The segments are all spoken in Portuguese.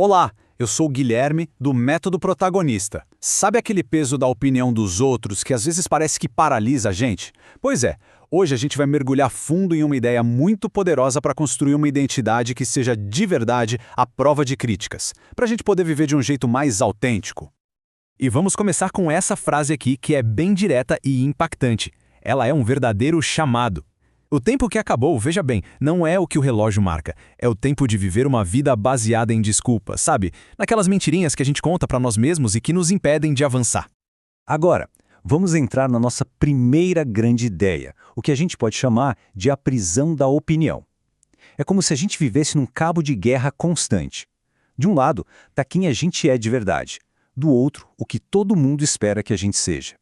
Olá, eu sou o Guilherme, do Método Protagonista. Sabe aquele peso da opinião dos outros que às vezes parece que paralisa a gente? Pois é, hoje a gente vai mergulhar fundo em uma ideia muito poderosa para construir uma identidade que seja de verdade à prova de críticas, para a gente poder viver de um jeito mais autêntico. E vamos começar com essa frase aqui que é bem direta e impactante. Ela é um verdadeiro chamado. O tempo que acabou, veja bem, não é o que o relógio marca. É o tempo de viver uma vida baseada em desculpas, sabe? Naquelas mentirinhas que a gente conta para nós mesmos e que nos impedem de avançar. Agora, vamos entrar na nossa primeira grande ideia, o que a gente pode chamar de a prisão da opinião. É como se a gente vivesse num cabo de guerra constante. De um lado, está quem a gente é de verdade. Do outro, o que todo mundo espera que a gente seja.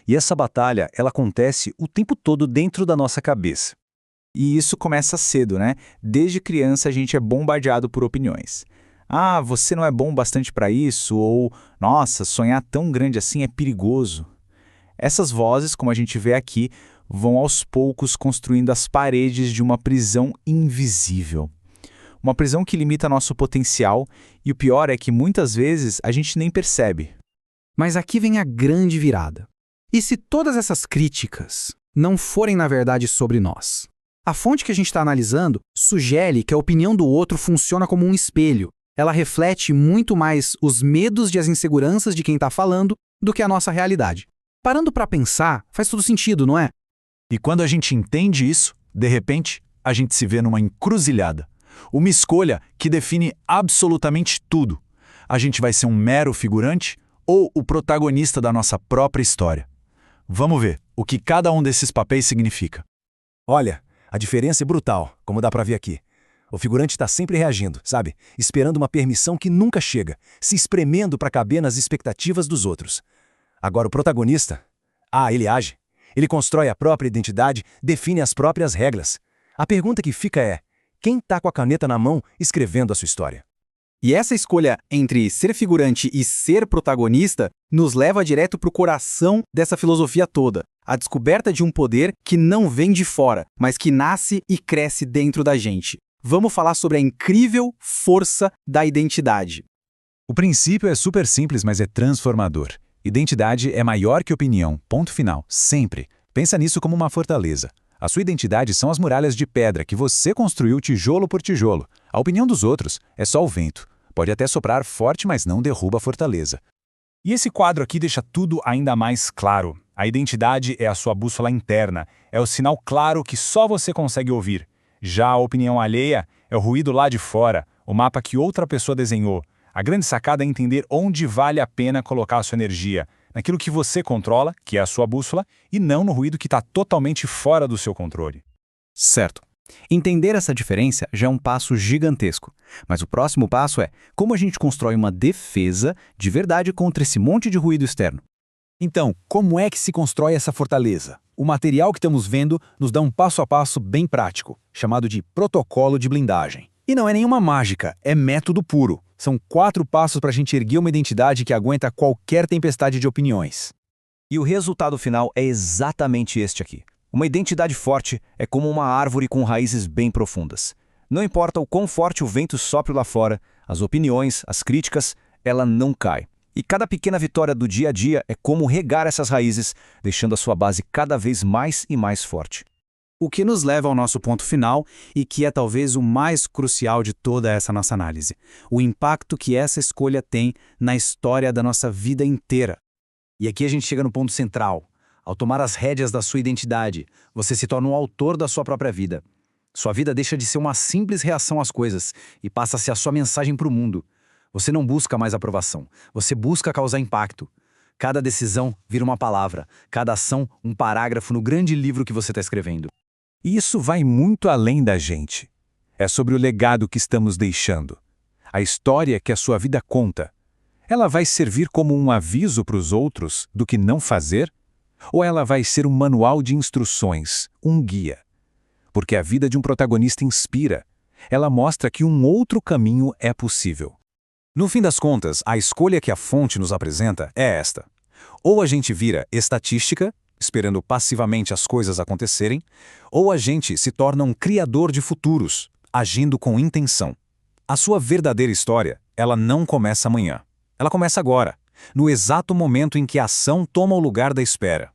E essa batalha, ela acontece o tempo todo dentro da nossa cabeça. E isso começa cedo, né? Desde criança a gente é bombardeado por opiniões. Ah, você não é bom bastante para isso, ou nossa, sonhar tão grande assim é perigoso. Essas vozes, como a gente vê aqui, vão aos poucos construindo as paredes de uma prisão invisível. Uma prisão que limita nosso potencial, e o pior é que muitas vezes a gente nem percebe. Mas aqui vem a grande virada. E se todas essas críticas não forem, na verdade, sobre nós? A fonte que a gente está analisando sugere que a opinião do outro funciona como um espelho. Ela reflete muito mais os medos e as inseguranças de quem está falando do que a nossa realidade. Parando para pensar, faz todo sentido, não é? E quando a gente entende isso, de repente, a gente se vê numa encruzilhada. Uma escolha que define absolutamente tudo. A gente vai ser um mero figurante ou o protagonista da nossa própria história? Vamos ver o que cada um desses papéis significa. Olha, a diferença é brutal, como dá pra ver aqui. O figurante está sempre reagindo, sabe? Esperando uma permissão que nunca chega, se espremendo para caber nas expectativas dos outros. Agora o protagonista, ele age. Ele constrói a própria identidade, define as próprias regras. A pergunta que fica é, quem tá com a caneta na mão escrevendo a sua história? E essa escolha entre ser figurante e ser protagonista nos leva direto para o coração dessa filosofia toda, a descoberta de um poder que não vem de fora, mas que nasce e cresce dentro da gente. Vamos falar sobre a incrível força da identidade. O princípio é super simples, mas é transformador. Identidade é maior que opinião, ponto final, sempre. Pensa nisso como uma fortaleza. A sua identidade são as muralhas de pedra que você construiu tijolo por tijolo. A opinião dos outros é só o vento. Pode até soprar forte, mas não derruba a fortaleza. E esse quadro aqui deixa tudo ainda mais claro. A identidade é a sua bússola interna. É o sinal claro que só você consegue ouvir. Já a opinião alheia é o ruído lá de fora, o mapa que outra pessoa desenhou. A grande sacada é entender onde vale a pena colocar a sua energia. Naquilo que você controla, que é a sua bússola, e não no ruído que está totalmente fora do seu controle. Certo. Entender essa diferença já é um passo gigantesco. Mas o próximo passo é como a gente constrói uma defesa de verdade contra esse monte de ruído externo. Então, como é que se constrói essa fortaleza? O material que estamos vendo nos dá um passo a passo bem prático, chamado de protocolo de blindagem. E não é nenhuma mágica, é método puro. São 4 passos para a gente erguer uma identidade que aguenta qualquer tempestade de opiniões. E o resultado final é exatamente este aqui. Uma identidade forte é como uma árvore com raízes bem profundas. Não importa o quão forte o vento sopre lá fora, as opiniões, as críticas, ela não cai. E cada pequena vitória do dia a dia é como regar essas raízes, deixando a sua base cada vez mais e mais forte. O que nos leva ao nosso ponto final e que é talvez o mais crucial de toda essa nossa análise. O impacto que essa escolha tem na história da nossa vida inteira. E aqui a gente chega no ponto central. Ao tomar as rédeas da sua identidade, você se torna um autor da sua própria vida. Sua vida deixa de ser uma simples reação às coisas e passa a ser a sua mensagem para o mundo. Você não busca mais aprovação, você busca causar impacto. Cada decisão vira uma palavra, cada ação um parágrafo no grande livro que você está escrevendo. E isso vai muito além da gente. É sobre o legado que estamos deixando. A história que a sua vida conta. Ela vai servir como um aviso para os outros do que não fazer? Ou ela vai ser um manual de instruções, um guia? Porque a vida de um protagonista inspira. Ela mostra que um outro caminho é possível. No fim das contas, a escolha que a fonte nos apresenta é esta. Ou a gente vira estatística, esperando passivamente as coisas acontecerem, ou a gente se torna um criador de futuros, agindo com intenção. A sua verdadeira história, ela não começa amanhã. Ela começa agora, no exato momento em que a ação toma o lugar da espera.